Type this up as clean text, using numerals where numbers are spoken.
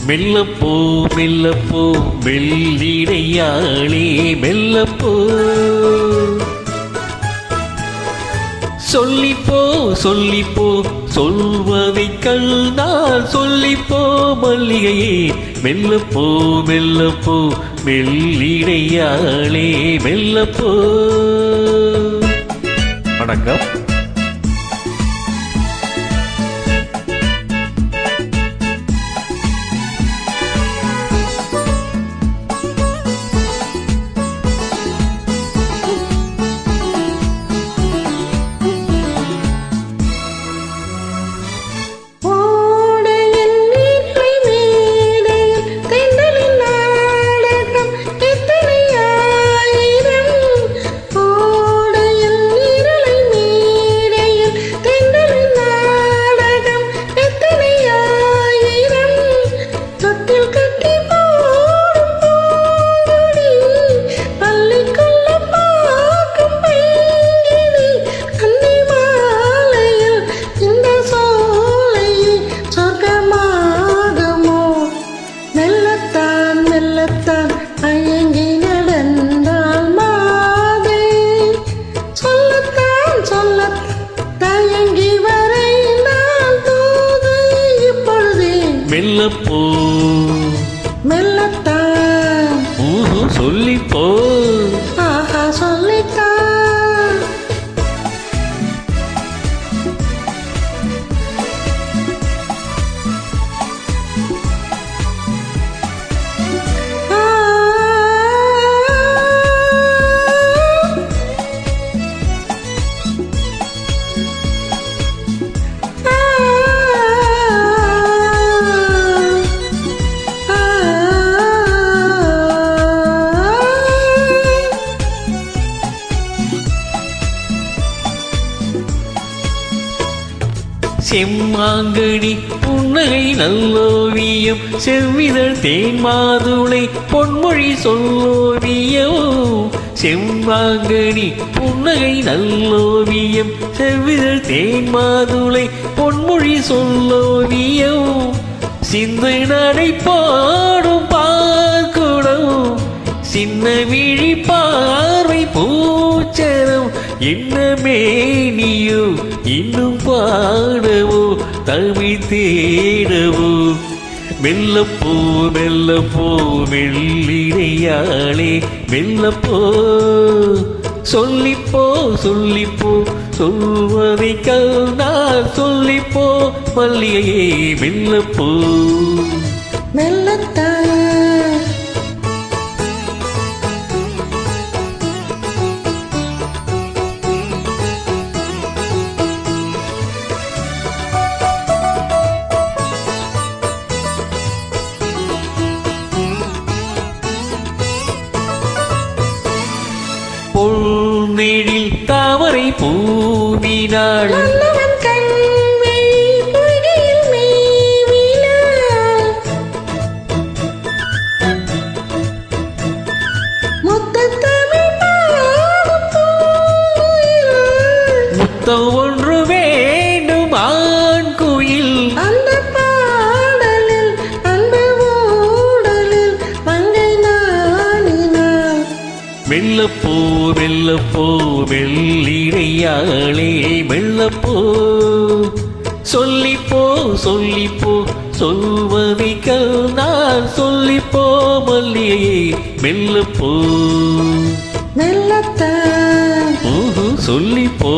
மெல்லப்போ மெல்லப்போ வெள்ளிடையாளே மெல்லப்போ சொல்லிப்போ சொல்லிப்போ சொல்வதை கண்டால் சொல்லிப்போ மல்லிகையே மெல்லப்போ மெல்லப்போ வெள்ளிடையாளே மெல்லப்போ. வணக்கம். மெல்லப்போ மெல்லத்தான் சொல்லிப்போ ஆஹா சொல்லித்தான். செம்மாங்கடி புன்னகை நல்லோவியம் செவ்விதழ் தேன் மாதுளை பொன்மொழி சொல்லோவியம். செம்மாங்கடி புன்னகை நல்லோவியம் செவ்விதழ் தேன் மாதுளை பொன்மொழி சொல்லோவியம். சிந்தை நடை பாடும் பார்க்குடம் சின்ன விழி பார்வை பூச்சரம் என்ன மேனியோ இன்னும் பாடவோ தமிழ் தேடவோ. மெல்லப்போ மெல்லப்போ வெள்ளிடையாளே மெல்லப்போ சொல்லிப்போ சொல்லிப்போ சொல்வதை கண்டால் சொல்லிப்போ மல்லிகையே மெல்லப்போ மெல்லத்தான் பொன்னெழில் தாமரை பூவினாள் முத்தம் ஒன்று வேண்டும் ஆண் குயில் அந்த பாடலில் அந்த ஊடலில் மங்கை நாணினாள். மெல்லப்போ மெல்லப்போ வெள்ளிடையாளே மெல்லப்போ சொல்லிப்போ சொல்லிப்போ சொல்வதை கண்டால் சொல்லிப்போ மல்லிகையே மெல்லப்போ மெல்லத்தான் சொல்லிப்போ.